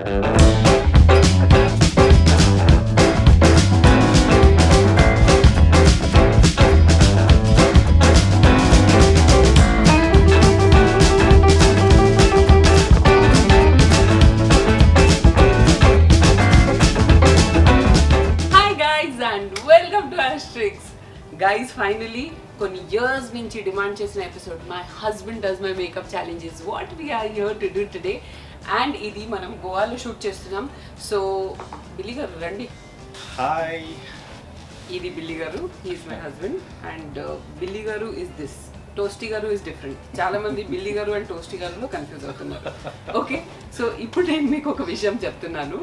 Guys, finally, కొన్ని years నుంచి demand చేసిన episode my husband does my makeup challenge is what we are here to do today. And ఇది మనం గోవాలో shoot చేస్తున్నాం. సో బిల్లి గారు రండి. హాయ్, ఇది బిల్లి గారు, హీఈస్ మై హస్బెండ్. అండ్ బిల్లి గారు ఇస్ దిస్, టోస్టీ గారు ఇస్ డిఫరెంట్. చాలా మంది బిల్లి గారు అండ్ టోస్టీ గారులో కన్ఫ్యూజ్ అవుతున్నారు. ఓకే, సో ఇప్పుడు నేను మీకు ఒక విషయం చెప్తున్నాను.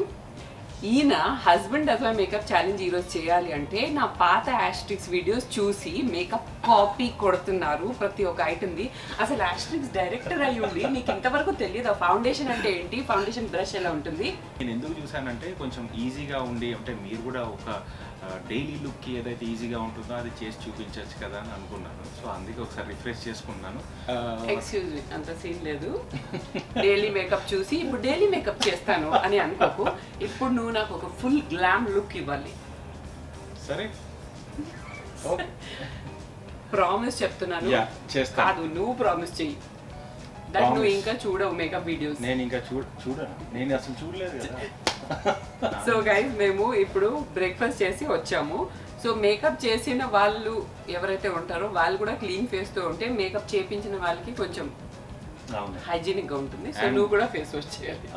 ఈయన husband does my makeup challenge ఈరోజు చేయాలి అంటే నా పాత యాస్ట్రిక్స్ వీడియోస్ చూసి మేకప్ కాపీ కొడుతున్నారు ప్రతి ఒక్క ఐటమ్ది. అసలు యాస్ట్రిక్స్ డైరెక్టర్ అయ్యి ఉండి నీకు ఇంతవరకు తెలియదు ఫౌండేషన్ అంటే ఏంటి, ఫౌండేషన్ బ్రష్ ఎలా ఉంటుంది. నేను ఎందుకు చూసానంటే కొంచెం ఈజీగా ఉండి, అంటే మీరు కూడా ఒక డైలీ లుక్కి ఏదైతే ఈజీగా ఉంటుందో అది చేసి చూపించవచ్చు కదా అని అనుకున్నాను. సో అందుకే ఒకసారి రిఫ్రెష్ చేసుకున్నాను. ఎక్స్క్యూజ్ మీ, అంత సీన్ లేదు. డైలీ మేకప్ చూసి ఇప్పుడు డైలీ మేకప్ చేస్తాను అని అనుకోకు. ఇప్పుడు నువ్వు నాకు ఒక ఫుల్ గ్లామ్ లుక్ ఇవ్వాలి. సరే, ప్రామిస్ చెప్తున్నాను. కాదు, నువ్వు ప్రామిస్ చెయ్యి. దట్ నువ్వు ఇంకా చూడవు మేకప్ వీడియోస్. నేను ఇంకా చూడను, నేను అసలు చూడలేదు కదా. సో గైస్, మేము ఇప్పుడు బ్రేక్ఫాస్ట్ చేసి వచ్చాము. సో మేకప్ చేసిన వాళ్ళు ఎవరైతే ఉంటారో వాళ్ళు కూడా క్లీన్ ఫేస్ తో ఉంటే మేకప్ చేపించిన వాళ్ళకి కొంచెం హైజీనిక్ గా ఉంటుంది. సో నువ్వు కూడా ఫేస్ వాష్ చేయాలి.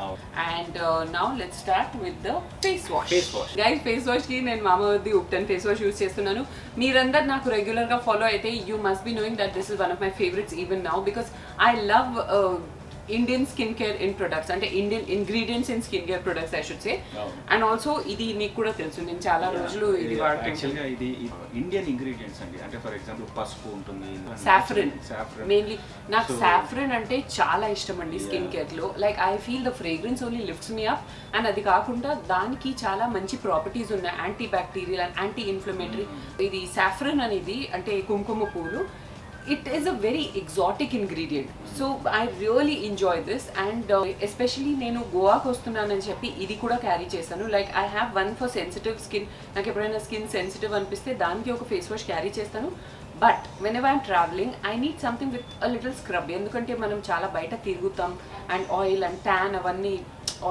And now let's start with the face wash. Guys, face wash కి నేను Mamaearth ubtan face wash use చేస్తున్నాను. మీరందరు నాకు రెగ్యులర్ గా ఫాలో అయితే you must be knowing that this is one of my favourites even now, because I love Indian skin care in products, అంటే Indian ingredients in skin care products I should say. And also ఇది నీకు కూడా తెలుసు, నేను చాలా రోజులు ఇది వాడుతున్నాను. యాక్చువల్గా ఇది ఇండియన్ ఇంగ్రీడియంట్స్ అండి. అంటే ఫర్ ఎగ్జాంపుల్ పసుపు ఉంటుంది, సాఫ్రన్ మెయిన్లీ. నాకు సాఫ్రన్ అంటే చాలా ఇష్టం అండి స్కిన్ కేర్ లో. Like I feel the fragrance only lifts me up. And అది కాకుండా దానికి చాలా మంచి ప్రాపర్టీస్ ఉన్నాయి, anti bacterial and anti inflammatory. ఇది సాఫ్రన్ అనేది అంటే కుంకుమ పూలు. It is a very exotic ingredient, so I really enjoy this. And especially నేను గోవాకి వస్తున్నానని చెప్పి ఇది కూడా క్యారీ చేశాను. Like I have one for sensitive skin. నాకు ఎప్పుడైనా స్కిన్ సెన్సిటివ్ అనిపిస్తే దానికి ఒక ఫేస్ వాష్ క్యారీ చేస్తాను. But when ever I'm travelling I need something with a little scrub. ఎందుకంటే మనం చాలా బయట తిరుగుతాం అండ్ ఆయిల్ అండ్ ట్యాన్ అవన్నీ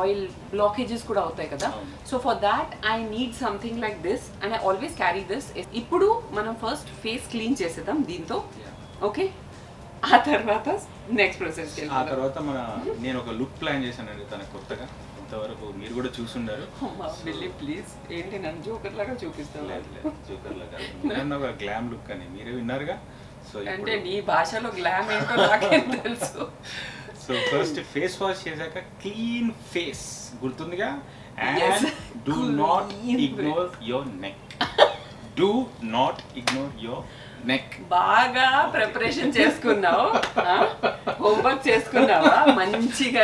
ఆయిల్ బ్లాకేజెస్ కూడా అవుతాయి కదా. So for that I need something like this and I always carry this. ఇప్పుడు మనం ఫస్ట్ ఫేస్ క్లీన్ చేసేద్దాం దీంతో. ఓకే, ఆ తర్వాత నెక్స్ట్ ప్రాసెస్. ఆ తర్వాత నేను ఒక లుక్ ప్లాన్ చేశానండి తనకు కొత్తగా. ఇంతవరకు మీరు కూడా చూసుండారు. ప్లీజ్ ఏంటి నన్ను జోకర్ లాగా చూపిస్తాను? జోకర్ లాగా ఒక గ్లామ్ లుక్ అని మీరే విన్నారుగా. సో అంటే నీ భాషలో గ్లామ్ ఏంటో నాకేం తెలుసు. సో ఫస్ట్ ఫేస్ వాష్ చేశాక క్లీన్ ఫేస్ గుర్తుందిగా. And do not ignore your neck. Do not ignore your neck. బాగా ప్రిపరేషన్ చేసుకున్నావు, హోంవర్క్ చేసుకున్నావా మంచిగా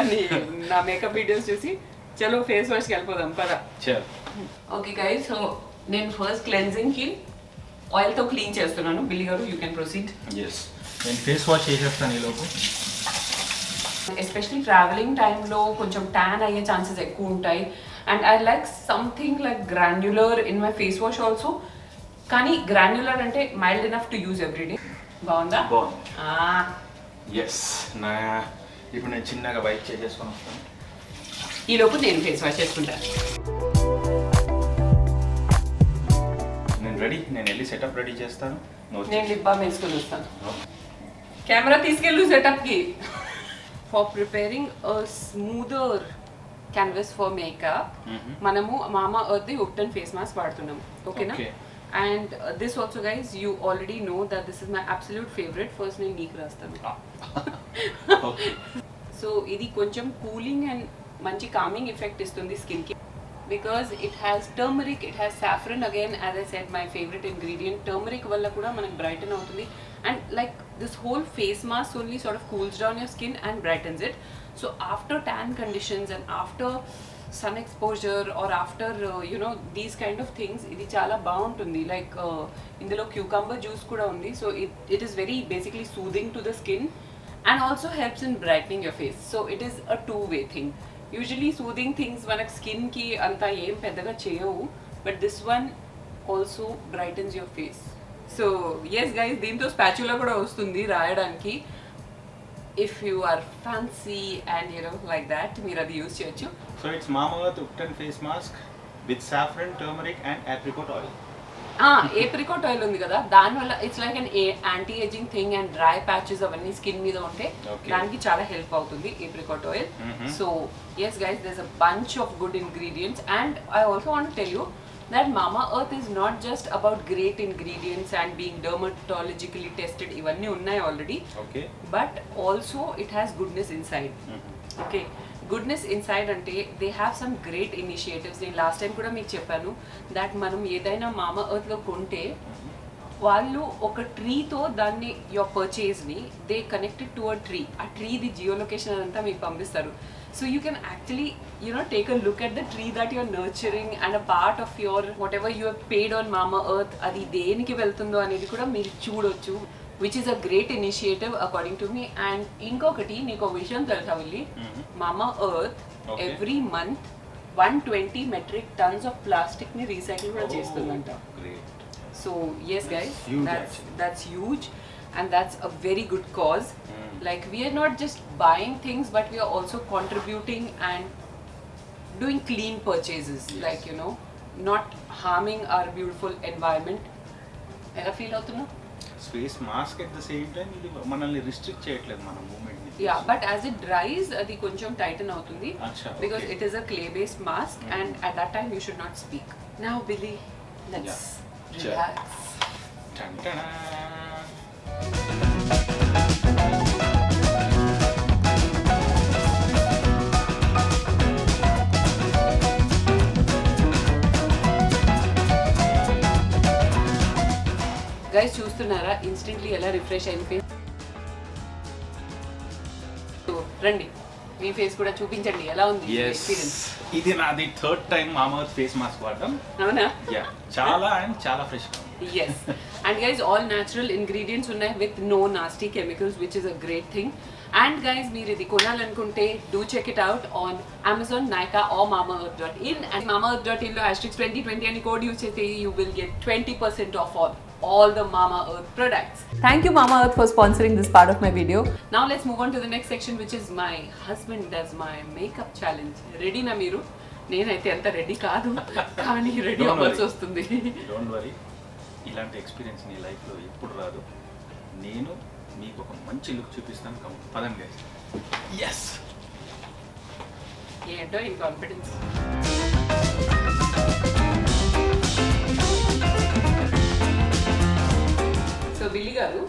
నా మేకప్ వీడియోస్ చూసి. చలో ఫేస్ వాష్కి వెళ్ళిపోదాం పదా. ఓకే గైస్, సో నేను ఫస్ట్ క్లెన్జింగ్ కి ఆయిల్ తో క్లీన్ చేస్తున్నాను. బిల్లి గారు యూ కెన్ ప్రొసీడ్. నేను ఫేస్ వాష్ చేసేస్తాను ఈలోపు. ఎస్పెషలీ ట్రావెలింగ్ టైంలో కొంచెం ట్యాన్ అయ్యే ఛాన్సెస్ ఎక్కువ ఉంటాయి. And I like something like granular in my face wash also. కానీ గ్రాన్యులర్ అంటే mild enough to use everyday. బాగుందా? ఎస్. ఇప్పుడు నేను చిన్నగా వైప్ చేసేసుకొని వస్తాను. ఈలోపు నేను ఫేస్ వాష్ చేసుకుంటాను. నేను రెడీ. నేను వెళ్ళి సెటప్ రెడీ చేస్తాను. నేను లిప్ బామ్ వేసుకొని వస్తాను. కెమెరా తీసుకెళ్ళు సెటప్కి. For preparing a smoother canvas for makeup మనము మామా ఎర్త్ ఉప్టన్ ఫేస్ మాస్క్ వాడుతున్నాం. ఓకేనా? And this also guys, you already know that this is my absolute favorite. First నేను నీకు రాస్తాను. సో ఇది కొంచెం కూలింగ్ అండ్ మంచి కామింగ్ ఎఫెక్ట్ ఇస్తుంది స్కిన్ కి, because it has turmeric, it has saffron. Again as I said my favourite ingredient. Turmeric వల్ల కూడా మనకు బ్రైటన్ అవుతుంది. And like this whole face mask only sort of cools down your skin and brightens it. So after tan conditions and after sun exposure or after these kind of things ఇది చాలా బాగుంటుంది. Like ఇందులో cucumber juice కూడా ఉంది. So it is very basically soothing to the skin and also helps in brightening your face. So it is a two-way thing. Usually soothing things మనకు స్కిన్కి అంత ఏం పెద్దగా చేయవు, but this one also brightens your face. So yes guys, దీంతో spatula కూడా వస్తుంది రాయడానికి. If you are fancy and like that, మీరు అది యూజ్ చేయొచ్చు. So it's Mamaearth Upton face mask with saffron, turmeric and apricot oil. Apricot oil ఉంది కదా, దానివల్ల it's like an anti ageing thing and dry patches అవన్నీ skin మీద ఉంటే దానికి చాలా హెల్ప్ అవుతుంది apricot oil. So yes guys, there is a bunch of good ingredients and I also want to tell you that Mamaearth is not just about great ingredients and being dermatologically tested, ivanni unnai already, okay, but also it has goodness inside. Okay, goodness inside ante they have some great initiatives. నేను last time కూడా మీకు చెప్పాను that మనం ఏదైనా Mamaearth లో కొంటే వాళ్ళు ఒక ట్రీతో దాన్ని యువర్ పర్చేజ్ని they connected to a tree, ఆ ట్రీది జియో లొకేషన్ అంతా మీకు పంపిస్తారు. So you can actually, take a look at the tree that you're nurturing and a part of your whatever you have paid on Mamaearth, adi deniki veltundo anedi kuda meer chudochu, which is a great initiative according to me. And inkokati neeko vishayam telusa villi, Mamaearth every month 120 metric tons of plastic ni recycle kuda chestundanta. Great. So yes guys, huge, that's huge and that's a very good cause. Like we are not just buying things, but we are also contributing and doing clean purchases. Yes. Like not harming our beautiful environment. Ela feel avutunna? Face mask at the same time ఇది మనల్ని restrict చేయట్లేదు మన movement ని. Yeah, but as it dries, అది కొంచెం tighten అవుతుంది. Acha, because okay. it is a clay based mask and at that time you should not speak. Now Billy, let's relax. Tan tan. Guys చూస్తున్నారా instantly ఎలా refresh అయిన face? రండి మీ face కూడా చూపించండి ఎలా ఉంది ఎక్స్పీరియన్స్. ఇది నాది third time Mamaearth face mask వాడడం. అవునా? యా, చాలా అండ్ చాలా ఫ్రెష్ గా ఉంది. yes and guys all natural ingredients ఉన్నాయి with no nasty chemicals, which is a great thing. And guys, మీరు ఇది కొనాలనుకుంటే do check it out on Amazon, Nykaa or Mamaearth.in. and Mamaearth.in లో #2020 అని code use చేస్తే you will get 20% off all the Mamaearth products. Thank you Mamaearth for sponsoring this part of my video. Now let's move on to the next section, which is my husband does my makeup challenge. Ready na మీరు? నేనైతే అంత ready కాదు కానీ ready అవ్వాల్సి వస్తుంది. Don't worry, ఇలాంటి experience నీ లైఫ్లో ఎప్పుడు రాదు. నేను మీకు ఒక మంచి లుక్ చూపిస్తాను. పదండి గైస్. yes ఏంటో ఈ కాన్ఫిడెన్స్. సో బిల్లి గారు,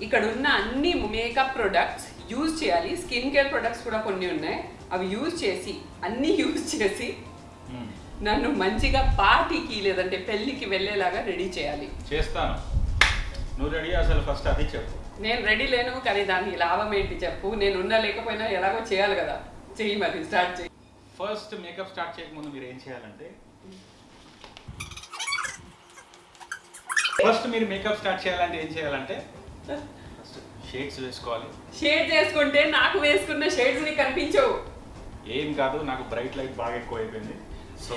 ఇక్కడ ఉన్న అన్ని మేకప్ ప్రొడక్ట్స్ యూజ్ చేయాలి. స్కిన్ కేర్ ప్రొడక్ట్స్ కూడా కొన్ని ఉన్నాయి, అవి యూజ్ చేసి అన్ని యూజ్ చేసి నన్ను మంచిగా పార్టీకి లేదంటే పెళ్ళికి వెళ్ళేలాగా రెడీ చేయాలి. చేస్తాను. నువ్వు రెడీ? అసలు ఫస్ట్ అది చెప్పు. నేను రెడీ లేను, కానీ దానికి లాభం ఏంటి చెప్పు. నేను ఉన్నా లేకపోయినా ఎలాగో చేయాలి కదా. చెయ్యి మరి, స్టార్ట్ చేయి. ఫస్ట్ మేకప్ స్టార్ట్ చేయకముందు మీరు ఏం చేయాలంటే, ఫస్ట్ మీరు మేకప్ స్టార్ట్ చేయాలంటే ఏం చేయాలంటే ఫస్ట్ షేడ్స్ వేసుకోవాలి. షేడ్ చేసుకుంటే నాకు వేసుకున్న షేడ్స్ ని కనిపించవు. ఏం కాదు, నాకు బ్రైట్ లైట్ బాగా ఎక్కువ అయిపోయింది. సో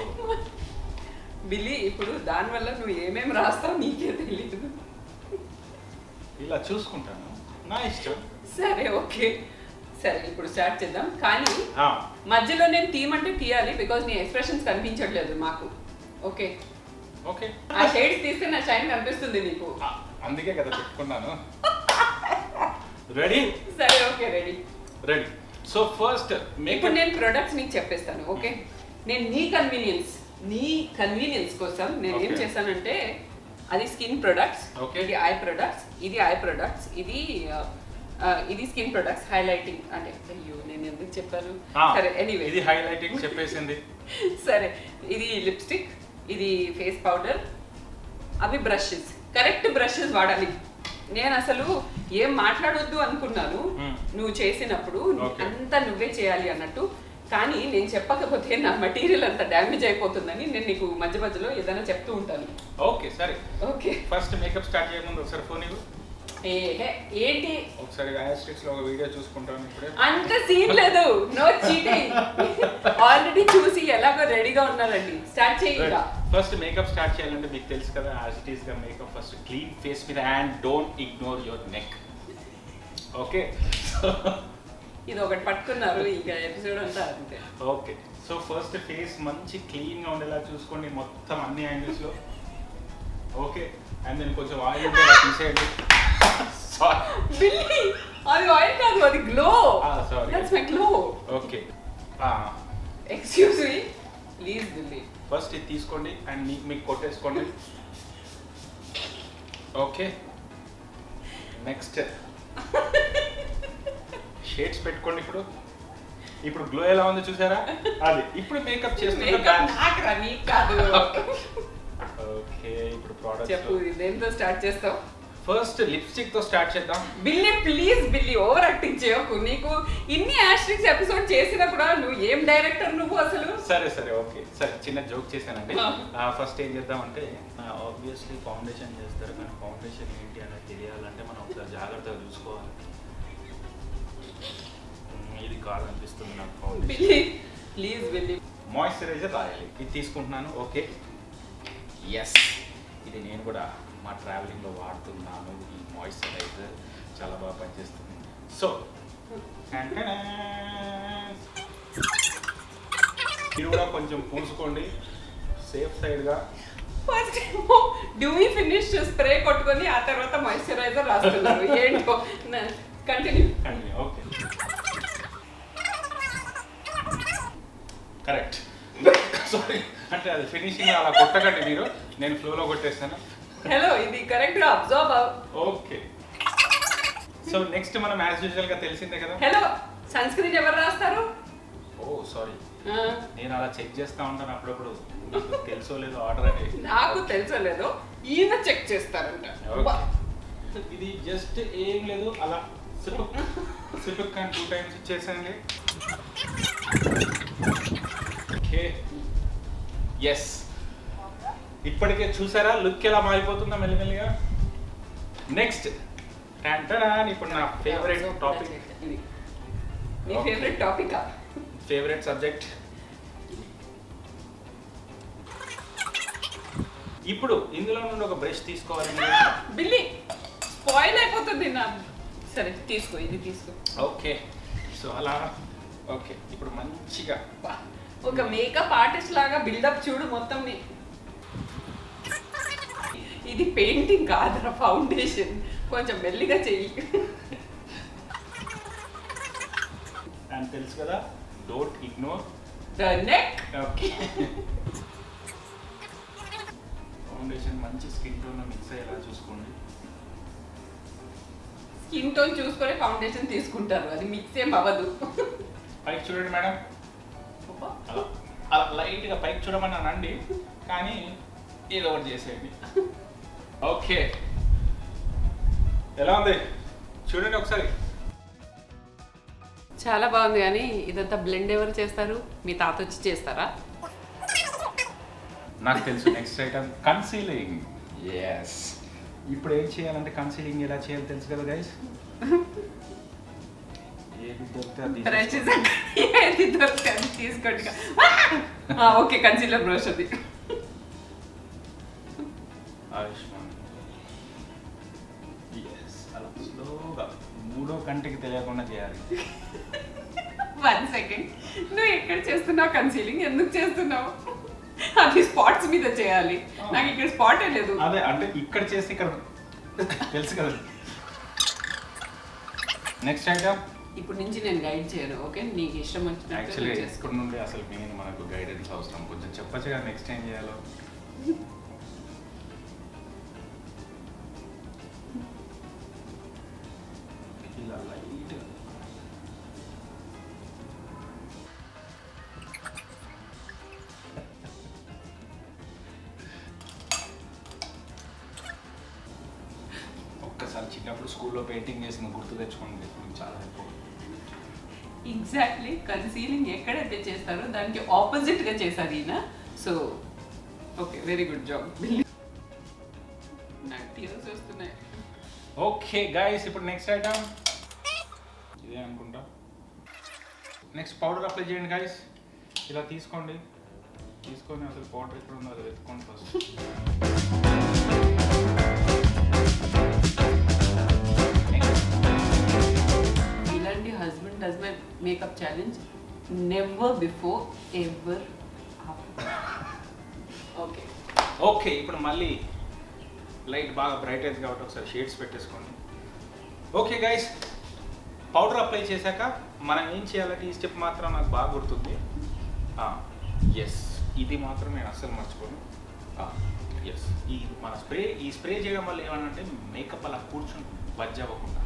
బిల్లి, ఇప్పుడు దానివల్ల నువ్వు ఏమేమి రాస్తావు నీకే తెలియదు. ఇలా చూసుకుంటాను, నా ఇష్టం. సరే ఓకే, సరే ఇప్పుడు స్టార్ట్ చేద్దాం. కానీ ఆ, మధ్యలో నేను తీయమంటే తీయాలి, బికాజ్ నీ ఎక్స్ప్రెషన్స్ కనిపించట్లేదు మాకు. Okay okay. ఆ షేడ్స్ తీస్తే నా షైన్ కనిపిస్తుంది నీకు. అందుకే కదా చెప్పుకున్నాను. రెడీ? సరే okay, ready. Ready. So first ఇప్పుడు నేను ప్రొడక్ట్స్ నీకు చెప్పేస్తాను. ఓకే, నేను నీ కన్వీనియన్స్ కోసం నేను ఏం Okay. చేస్తానంటే, అది స్కిన్ ప్రొడక్ట్స్, Okay. ఇది ఐ ప్రొడక్ట్స్, ఇది ఐ ప్రొడక్ట్స్, ఇది స్కిన్ ప్రొడక్ట్స్ హైలైటింగ్. అంటే అయ్యో నేను ఎందుకు చెప్పాను. సరే ఎనీవే, ఇది హైలైటింగ్ చెప్పేసింది. సరే ఇది లిప్స్టిక్, ఇది ఫేస్ పౌడర్, అవి బ్రషెస్. కరెక్ట్ బ్రషెస్ వాడాలి. నేను అసలు ఏం మాట్లాడొద్దు అనుకున్నాను నువ్వు చేసినప్పుడు, Okay. అంతా నువ్వే చేయాలి అన్నట్టు. కానీ నేను చెప్పకపోతే నా మెటీరియల్ అంతా డ్యామేజ్ అయిపోతుందని నేను నీకు మధ్య మధ్యలో ఏదైనా చెప్తూ ఉంటాను. ఓకే సరే. ఓకే, ఫస్ట్ మేకప్ స్టార్ట్ చేయకముందు ఒకసారి ఫోన్ ఇవ్వు. ఏంటి ఒకసారి యాస్ట్రిక్స్ లో ఒక వీడియో చూసుకుంటాను ఇప్పుడే. అంత సీన్ లేదు, నో చీటింగ్. ఆల్రెడీ చూసి ఎలాగో రెడీగా ఉన్నారండి. స్టార్ట్ చేయండి. ఫస్ట్ మేకప్ స్టార్ట్ చేయాలంటే మీకు తెలుసు కదా, యాజ్ ఇట్ ఈస్ గా మేకప్ ఫస్ట్ క్లీన్ ఫేస్ మీద and don't ignore your neck. Okay, ఇది ఒకటి పట్టుకున్నారు, ఇక ఎపిసోడ్ అంతా అంతే. ఓకే, సో ఫస్ట్ ఫేస్ మంచి క్లీన్ గా ఉండేలా చూసుకోండి మొత్తం అన్ని యాంగిల్స్ లో. ఓకే, అండ్ దెన్ కొంచెం ఆయిల్ ఉంటే తీసేయండి. బిల్లీ, అది ఆయిల్ కాదు, అది glow. Sorry, that's my glow. Okay, excuse me please Billy. First ఇది తీసుకోండి అండ్ మీకు కొట్టేసుకోండి. ఓకే, నెక్స్ట్ షేడ్స్ పెట్టుకోండి. ఇప్పుడు గ్లో ఎలా ఉందో చూసారా? అది ఇప్పుడు మేకప్ చేస్తున్నా. ఓకే, ఇప్పుడు ప్రొడక్ట్స్ చెప్పు, దేంతో స్టార్ట్ చేస్తావు? ఫస్ట్ లిప్స్టిక్ తో స్టార్ట్ చేద్దాం. Billy please, Billy over acting చేయకు. నీకు ఇన్ని యాస్ట్రిక్స్ ఎపిసోడ్ చేసినా కూడా నువ్వు ఏం డైరెక్టర్ నువ్వు అసలు? సరే సరే, ఓకే, సరే, చిన్న జోక్ చేశానండి. ఫస్ట్ ఏం చేద్దామంటే, ఆబ్వియస్లీ ఫౌండేషన్ చేస్తారు, కానీ ఫౌండేషన్ ఏంటి అనేది తెలియాలంటే మనం ఒకసారి జాగ్రత్తగా చూసుకోవాలి. ఇది కాదనిపిస్తుంది నాకు foundation. Billy please Billy. Moisturiser రాయాలి, ఇది తీసుకుంటున్నాను. ఓకే, ఎస్, ఇది నేను కూడా మా ట్రావెలింగ్లో వాడుతున్నాను. ఈ మాయిశ్చరైజర్ చాలా బాగా పనిచేస్తుంది. సో మీరు కూడా కొంచెం పూసుకోండి సేఫ్ సైడ్గా. First dewy finish spray కొట్టుకొని ఆ తర్వాత మాయిశ్చరైజర్ రాస్తున్నారు. ఏంటో కంటిన్యూ. Okay, correct. సారీ, అంటే అది ఫినిషింగ్ అలా కొట్టకండి మీరు, నేను ఫ్లోలో కొట్టేస్తాను. హలో, ఇది కరెక్ట్ గా అబ్జర్వ్ అవ్వ. ఓకే, సో నెక్స్ట్ మనం యాజ్ యూజువల్ గా తెలిసిందే కదా. హలో, సన్ స్క్రీన్ ఎవరు రాస్తారు? ఓ సారీ, నేను అలా చెక్ చేస్తా ఉంటాను అప్పుడప్పుడు, నాకు తెలుసో లేదో ఆర్డర్ అనేది. నాకు తెలుసో లేదో ఈయన చెక్ చేస్తారంట. ఇది జస్ట్ ఏం లేదు, అలా సిపుక్ కానీ 2 times ఇచ్చేసాను. ఓకే, ఎస్, ఇప్పటికే చూసారా లుక్ ఎలా మారిపోతుందా మెల్లిమెల్లిగా. నెక్స్ట్ ఇప్పుడు నా ఫేవరెట్ టాపిక్. మీ ఫేవరెట్ టాపికా? Favourite subject. ఇప్పుడు ఇందులో నుండి ఒక బ్రష్ తీసుకోవాలి. బిల్లీ స్పాయిల్ అయిపోతుంది నా. సరే తీసుకో, ఇది తీసుకో. ఓకే, సో అలా. ఓకే, ఇప్పుడు మంచిగా ఒక మేకప్ ఆర్టిస్ట్ లాగా బిల్డప్ చూడు మొత్తం. ఇది పెయింటింగ్ కాదురా, ఫౌండేషన్. కొంచెం మెల్లిగా చెయ్యి. అని తెలుసు కదా, don't ignore the neck. Okay, foundation మంచి స్కిన్ టోన్ మిక్స్ అయ్యేలా చూసుకోండి. స్కిన్ టోన్ చూసుకొని ఫౌండేషన్ తీసుకుంటారు, అది మిక్స్ ఏం అవ్వదు. పైకి చూడండి మేడం, అలా లైట్గా పైకి చూడమన్నానండి, కానీ ఏదో ఒకటి చేసేయండి. ఓకే, ఎలా ఉంది చూడండి ఒకసారి. చాలా బాగుంది, కానీ ఇదంతా బ్లెండ్ ఎవరు చేస్తారు? మీ తాత వచ్చి చేస్తారా? నాకు తెలుసు. Next item concealing. ఎస్, ఇప్పుడు ఏం చేయాలంటే కన్సీలింగ్ ఎలా చేయాలో తెలుసు కదా గైస్. తీసుకోండి. ఓకే, కన్సీలర్ బ్రష్ అది. ఆయుష్మాన్. ఎస్, అలా స్లోగా మూడో కంటికి తెలియకుండా చేయాలి. 1 second, నువ్వు ఎక్కడ చేస్తున్నావు కన్సీలింగ్? ఎందుకు చేస్తున్నావు? అది స్పాట్స్ మీద చేయాలి. నాకు ఇక్కడ స్పాటే లేదు. అదే అంటే ఇక్కడ చేసి ఇక్కడ తెలుసు కదా. Next item. ఇప్పుడు నుంచి నేను గైడ్ చేయను, ఓకే? నీకు ఇష్టం వచ్చినట్టు యాక్చువల్లీ ఇక్కడ నుండి అసలు మెయిన్ మనకు గైడెన్స్ అవసరం. కొంచెం చెప్పచ్చు కదా నెక్స్ట్ ఏం చేయాలో. ఇలా లైట్ ఒక్కసారి చిన్నప్పుడు స్కూల్లో పెయింటింగ్ చేసిన గుర్తు తెచ్చుకోండి, చాలా ఎక్కువ. ఎగ్జాక్ట్లీ, కన్సీలింగ్ ఎక్కడైతే చేస్తారో దానికి ఆపోజిట్ గా చేశారు ఈయన. So okay, very good job. నాకు టీయర్స్ వస్తున్నాయి. ఓకే గైస్, ఇప్పుడు నెక్స్ట్ ఐటమ్ ఇదే అనుకుంటా. నెక్స్ట్ పౌడర్ అప్లై చేయండి గైస్. ఇలా తీసుకొని అసలు పౌడర్ ఎక్కడ ఉందో అది వెతుక్కోండి ఫస్ట్. ఇలాంటి husband does my makeup challenge never before ever okay. Okay, ఇప్పుడు మళ్ళీ లైట్ బాగా బ్రైట్ అయింది కాబట్టి ఒకసారి షేడ్స్ పెట్టేసుకోండి. ఓకే గైస్, పౌడర్ అప్లై చేశాక మనం ఏం చేయాలంటే ఈ స్టెప్ మాత్రం నాకు బాగా గుర్తుంది. ఎస్, ఇది మాత్రం నేను అస్సలు మర్చిపోను. ఎస్, ఈ స్ప్రే చేయడం వల్ల ఏమనంటే మేకప్ అలా కూర్చొని బజ్జ అవ్వకుండా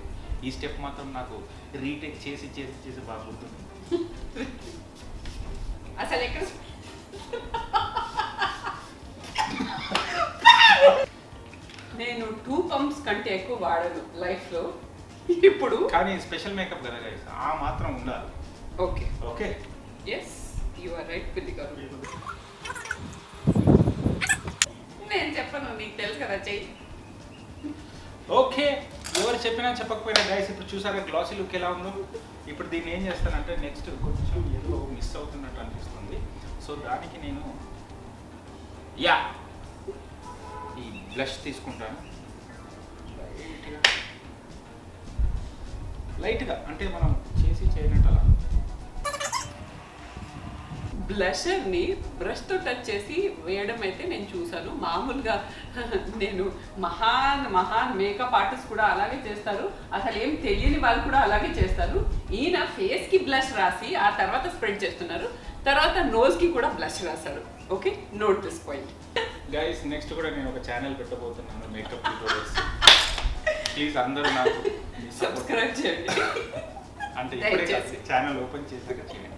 ఈ స్టెప్ మాత్రం నాకు రీటేక్ చేసి బాగా గుర్తుంది. అసలు ఎక్కడ నేను 2 పంప్స్ కంటే ఎక్కువ వాడను లైఫ్లో ఇప్పుడు. కానీ స్పెషల్ మేకప్ కదా గైస్, ఆ మాత్రం ఉండాలి. Okay okay, yes you are right పిల్లి గారు. నేను చెప్పను, నీకు తెలుసు కదా చెయ్యి. ఓకే, ఎవరు చెప్పినా చెప్పకపోయినా గైస్ ఇప్పుడు చూసారా గ్లాసీ లుక్ ఎలా ఉందో. ఇప్పుడు దీన్ని ఏం చేస్తానంటే నెక్స్ట్ కొంచెం ఏదో మిస్ అవుతున్నట్టు అనిపిస్తుంది. సో దానికి నేను ఈ బ్లష్ తీసుకుంటాను. లైట్గా అంటే మనం చేయనట్టు అలా బ్లషర్ని బ్రష్తో టచ్ చేసి వేయడం అయితే నేను చూసాను. మామూలుగా నేను మహాన్ మేకప్ ఆర్టిస్ట్ కూడా అలాగే చేస్తారు. అసలు ఏం తెలియని వాళ్ళు కూడా అలాగే చేస్తారు. ఈయన ఫేస్కి బ్లష్ రాసి ఆ తర్వాత స్ప్రెడ్ చేస్తున్నారు. తర్వాత నోస్కి కూడా బ్లష్ రాశారు. Okay, note this point. Guys, next కూడా నేను ఒక ఛానల్ పెట్టబోతున్నాను, మేకప్ ట్యూటోరియల్స్. ప్లీజ్ అందరూ నాకు సబ్స్క్రైబ్ చేయండి. అంటే ఇప్పుడే ఛానల్ ఓపెన్ చేశాక చేయండి.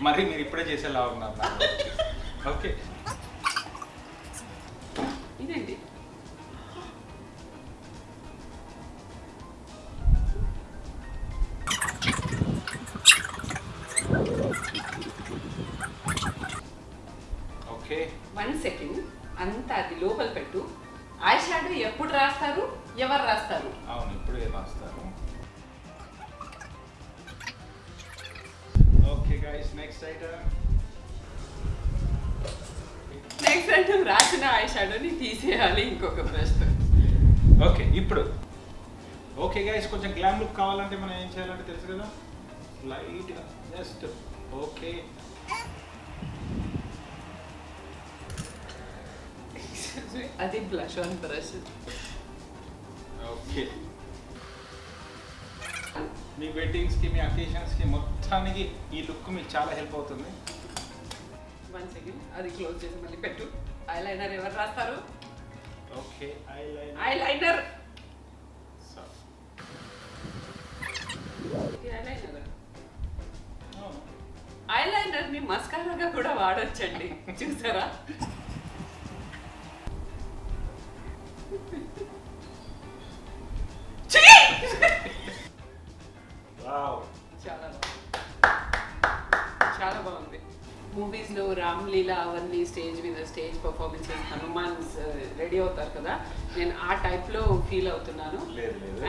మరి మీరు ఇప్పుడే చేసేలా ఉన్నారు. ఓకే, ఇదేంటి ఓకే, 1 సెకండ్ అంతా అది లోపల పెట్టు. ఐ షాడో ఎప్పుడు రాస్తారు, ఎవరు రాస్తారు? అవును, ఇప్పుడే రాస్తారు. ఓకే గైస్, నెక్స్ట్ ఐటమ్ రాసిన ఐ షాడోని తీసేయాలి ఇంకొక బ్రష్. ఓకే, ఇప్పుడు ఓకే గైస్, కొంచెం గ్లామ్ లుక్ కావాలంటే మనం ఏం చేయాలంటే తెలుసు కదా, లైట్గా జస్ట్ ఓకే. అది బ్లష్ ఆన్ బ్రష్. ఓకే, మీ వెడ్డింగ్స్కి మీ అకేషన్స్కి మొత్తానికి ఈ లుక్ మీకు చాలా హెల్ప్ అవుతుంది. 1 సెకండ్ అది క్లోజ్ చేసి మళ్ళీ పెట్టు. ఐ లైనర్ ఎవరు రాస్తారు? Okay, eye liner eye liner ని మస్కారాగా కూడా వాడొచ్చండి. చూసారా? చాలా బాగుంది. మూవీస్ లో రామ్లీలా అవన్నీ స్టేజ్ పర్ఫార్మెన్సెస్, హనుమాన్స్ రెడీ అవుతారు కదా, నేను ఆ టైప్ లో ఫీల్ అవుతున్నాను.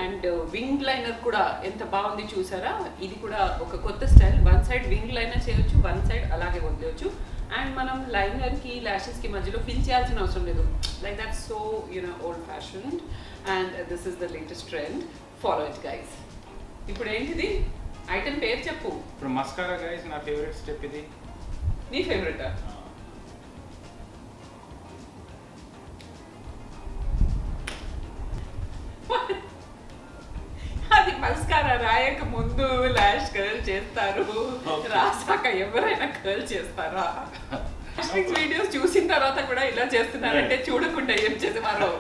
అండ్ వింగ్ లైనర్ కూడా ఎంత బాగుంది చూసారా? ఇది కూడా ఒక కొత్త స్టైల్. 1 సైడ్ వింగ్ లైనర్ చేయొచ్చు, 1 సైడ్ అలాగే వదిలేయచ్చు. అండ్ మనం లైనర్ కి లాషెస్ కి మధ్యలో ఫిల్ చేయాల్సిన అవసరం లేదు. Like that so old fashioned and this is the latest trend. Follow it guys. ఇప్పుడు ఏంటిది ఐటమ్ పేరు చెప్పు. ఇప్పుడు మస్కారా గైస్, నా ఫేవరెట్ స్టెప్ ఇది. నీ ఫేవరెటా? అది మస్కారా రాయక ముందు లాష్ కర్ల్ చేస్తారు, రాసాక ఎవరైనా కర్ల్ చేస్తారా? వీడియోస్ చూసిన తర్వాత కూడా ఇలా చేస్తున్నారంటే చూడకుండా ఏం చేసేవారు.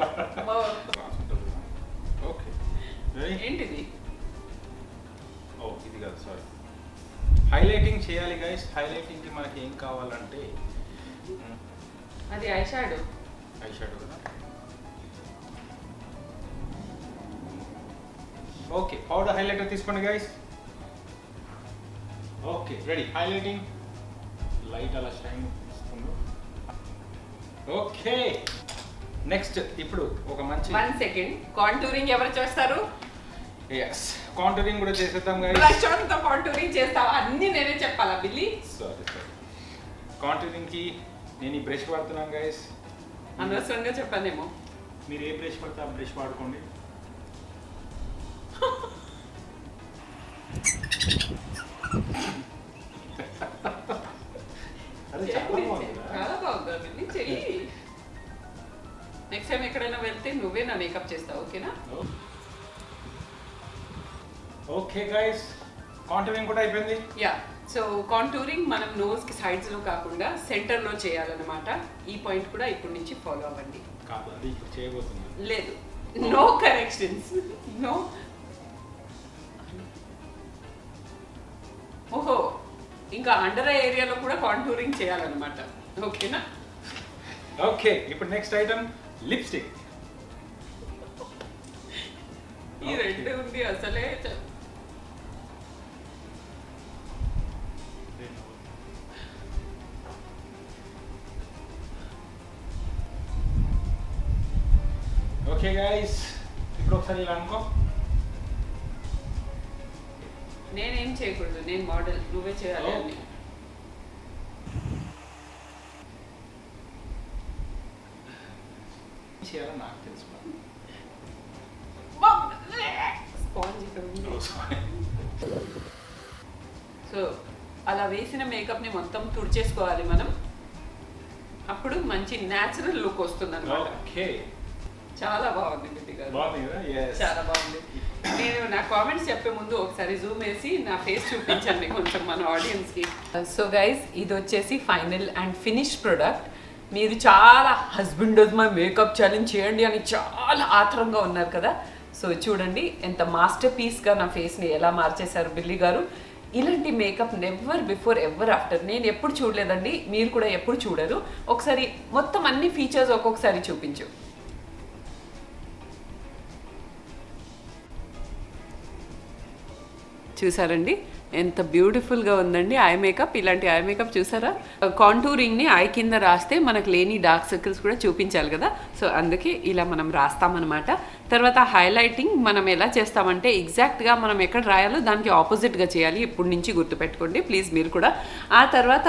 ఏంటిది? ఇది కాదు, సారీ. హైలైటింగ్ చేయాలి గైస్. హైలైటింగ్ కి మనకి ఏం కావాలంటే అది ఐ షాడో కదా. ఓకే, పౌడర్ హైలైటర్ తీసుకోండి guys. Okay, ready. Highlighting light అలా షైన్ ఇస్తుంది. ఓకే, నెక్స్ట్ ఇప్పుడు ఒక మంచి 1 సెకండ్, కాంటూరింగ్ ఎవరు చేస్తారు? ఎస్, కాంటూరింగ్ కూడా చేసేద్దాం గైస్. బ్రష్ ఆన్ తో కాంటూరింగ్ చేస్తావా? అన్ని నేనే చెప్పాలా బిల్లి? సారీ కాంటూరింగ్ కి నేను ఈ బ్రష్ వాడుతున్నాను గైస్. అనవసరంగా చెప్పానేమో. మీరు ఏ బ్రష్ పడితే ఆ బ్రష్ వాడుకోండి. అది చాలా బాగుంది బిల్లి, చెయ్యి. నెక్స్ట్ టైం ఎక్కడైనా వెళ్తే నువ్వే నా మేకప్ చేస్తావు, ఓకేనా? ఓకే గైస్, కాంటూరింగ్ కూడా అయిపోయింది. యా, సో కాంటూరింగ్ మనం నోస్ కి సైడ్స్ లో కాకుండా సెంటర్ లో చేయాలన్నమాట. ఈ పాయింట్ కూడా ఇప్పటి నుంచి ఫాలో అవ్వండి. కాదు, అది ఇప్పుడు చేయబోతుంది. లేదు, నో కరెక్షన్స్, నో. ఓహో, ఇంకా అండర్ ఏరియాలో కూడా కాంటూరింగ్ చేయాలన్నమాట, ఓకేనా? ఓకే, ఇప్పుడు నెక్స్ట్ ఐటమ్ లిప్స్టిక్. ఈ రెండు ఉంది అసలే. ఓకే గైస్, ఇప్పుడు ఒకసారి ఇలా అనుకో. నేనేం చేయకూడదు, నేను మోడల్, నువ్వే చేయాలి అని. చేయాలో నాకు తెలుసు. స్పాంజ్ ఇక్కడ ఉంది. సో అలా వేసిన మేకప్ ని మొత్తం తుడిచేసుకోవాలి మనం, అప్పుడు మంచి న్యాచురల్ లుక్ వస్తుంది అన్నమాట. ఓకే, చాలా బాగుంది బిడ్డి గారు, బాగుంది కదా? Yes. చాలా బాగుంది. నేను నా కామెంట్స్ చెప్పే ముందు ఒకసారి జూమ్ వేసి నా ఫేస్ చూపించండి కొంచెం మన ఆడియన్స్ కి. సో గైస్, ఇది వచ్చేసి ఫైనల్ అండ్ ఫినిష్ ప్రొడక్ట్. మీరు చాలా హస్బెండ్ మై మేకప్ ఛాలెంజ్ చేయండి అని చాలా ఆత్రంగా ఉన్నారు కదా. సో చూడండి ఎంత మాస్టర్ పీస్గా నా ఫేస్ని ఎలా మార్చేశారు బిల్లి గారు. ఇలాంటి makeup never before ever after నేను ఎప్పుడు చూడలేదండి, మీరు కూడా ఎప్పుడు చూడరు. ఒకసారి మొత్తం అన్ని ఫీచర్స్ ఒక్కొక్కసారి చూపించు. చూసారండి ఎంత బ్యూటిఫుల్గా ఉందండి ఐ మేకప్. ఇలాంటి ఐ మేకప్ చూసారా? కాంటూరింగ్ని ఐ కింద రాస్తే మనకు లేని డార్క్ సర్కిల్స్ కూడా చూపించాలి కదా, సో అందుకే ఇలా మనం రాస్తామన్నమాట. తర్వాత హైలైటింగ్ మనం ఎలా చేస్తామంటే ఎగ్జాక్ట్గా మనం ఎక్కడ రాయాలో దానికి ఆపోజిట్గా చేయాలి. ఇప్పటి నుంచి గుర్తుపెట్టుకోండి ప్లీజ్ మీరు కూడా. ఆ తర్వాత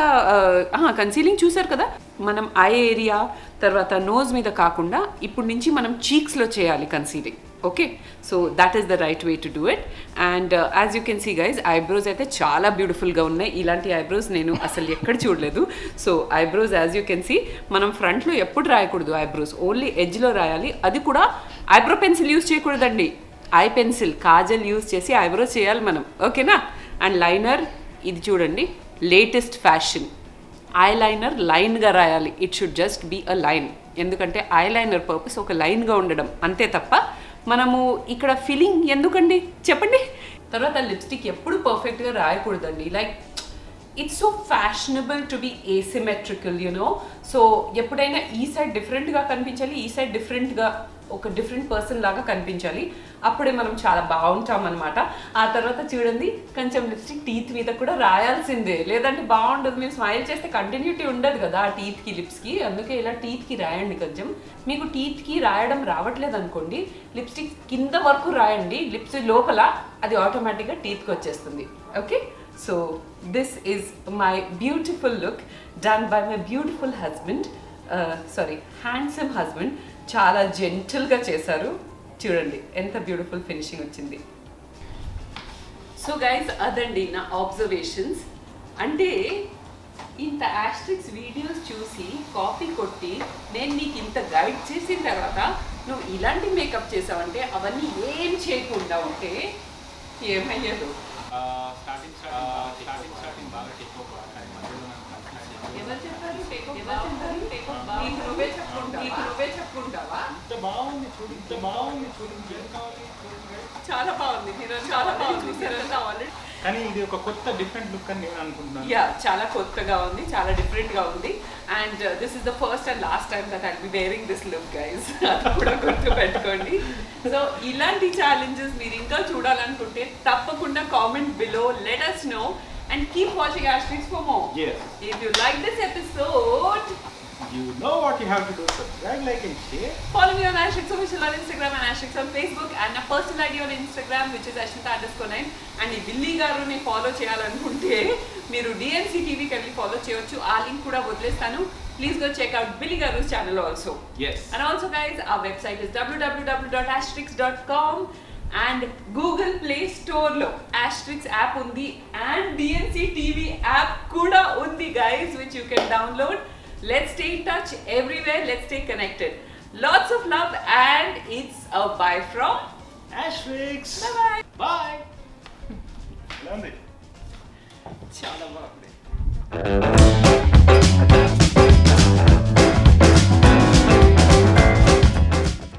కన్సీలింగ్ చూసారు కదా, మనం ఐ ఏరియా తర్వాత నోజ్ మీద కాకుండా ఇప్పటి నుంచి మనం చీక్స్లో చేయాలి concealing. Okay, so that is the right way to do it. And as you can see guys, eyebrows అయితే చాలా బ్యూటిఫుల్గా ఉన్నాయి. ఇలాంటి ఐబ్రోస్ నేను అసలు ఎక్కడ చూడలేదు. So eyebrows as you can see, మనం ఫ్రంట్లో ఎప్పుడు రాయకూడదు ఐబ్రోస్, ఓన్లీ ఎడ్జ్లో రాయాలి. అది కూడా ఐబ్రో పెన్సిల్ యూజ్ చేయకూడదండి, ఐ పెన్సిల్ కాజల్ యూజ్ చేసి ఐబ్రోస్ చేయాలి మనం, ఓకేనా? అండ్ లైనర్, ఇది చూడండి లేటెస్ట్ ఫ్యాషన్, ఐ లైనర్ లైన్గా రాయాలి. It should just be a line, ఎందుకంటే ఐ లైనర్ పర్పస్ ఒక లైన్గా ఉండడం అంతే తప్ప మనము ఇక్కడ ఫిల్లింగ్ ఎందుకండి చెప్పండి. తర్వాత లిప్స్టిక్ ఎప్పుడు పర్ఫెక్ట్గా రాయకూడదండి, like it's so fashionable to be asymmetrical you know. సో ఎప్పుడైనా ఈ సైడ్ డిఫరెంట్గా కనిపించాలి, ఈ సైడ్ డిఫరెంట్గా ఒక డిఫరెంట్ పర్సన్ లాగా కనిపించాలి, అప్పుడే మనం చాలా బాగుంటాం అనమాట. ఆ తర్వాత చూడండి కొంచెం లిప్స్టిక్ టీత్ మీద కూడా రాయాల్సిందే, లేదంటే బాగుండదు. మీరు స్మైల్ చేస్తే కంటిన్యూటీ ఉండదు కదా ఆ టీత్కి లిప్స్కి, అందుకే ఇలా టీత్కి రాయండి. కొంచెం మీకు టీత్కి రాయడం రావట్లేదు అనుకోండి, లిప్స్టిక్ కింద వరకు రాయండి, లిప్స్ లోపల అది ఆటోమేటిక్గా టీత్కి వచ్చేస్తుంది. Okay, so this is my beautiful look done by my beautiful husband, handsome husband. చాలా జెంటిల్గా చేశారు, చూడండి ఎంత బ్యూటిఫుల్ ఫినిషింగ్ వచ్చింది. సో గైస్, అదండి నా ఆబ్జర్వేషన్స్. అంటే ఇంత యాస్ట్రిక్స్ వీడియోస్ చూసి కాపీ కొట్టి నేను నీకు ఇంత గైడ్ చేసిన తర్వాత నువ్వు ఇలాంటి మేకప్ చేసావంటే, అవన్నీ ఏం చేయకుండా ఉంటే ఏమయ్యేదు. ఎవరు చెప్పారు నువ్వే చెప్పుకుంటావా? చాలా బాగుంది, చాలా బాగుంది. కానీ ఇది ఒక కొత్త డిఫరెంట్ లుక్ అని నేను అనుకుంటున్నాను. యా, చాలా కొత్తగా ఉంది, చాలా డిఫరెంట్ గా ఉంది. And this is the first and last time that I'll be wearing this look guys, అది కూడా గుర్తు పెట్టుకోండి. సో ఇలాంటి ఛాలెంజెస్ మీరు ఇంకా చూడాలనుకుంటే తప్పకుండా comment below, let us know and keep watching Ashtrix for more. Yes. If you like this episode, You know what you have to do. Subscribe, like and share. Follow me on Ashrix Official on Instagram and Ashrix on Facebook, and నా personal ID on Instagram which is ashmita_9. And ఈ Billy గారుని follow చేయాలనుకుంటే మీరు DNC టీవీకి వెళ్ళి follow చేయొచ్చు. ఆ link కూడా వదిలేస్తాను. Please go check out Billy Garu's channel also. Yes. And also guys, our website is www.ashrix.com. And Google Play Store lo Ashrix app undi and DNC TV app kuda undi guys, which you can download. Let's stay in touch everywhere. Let's stay connected. Lots of love, and it's a bye from Ashrix. Bye bye. Bye. Chala Bye.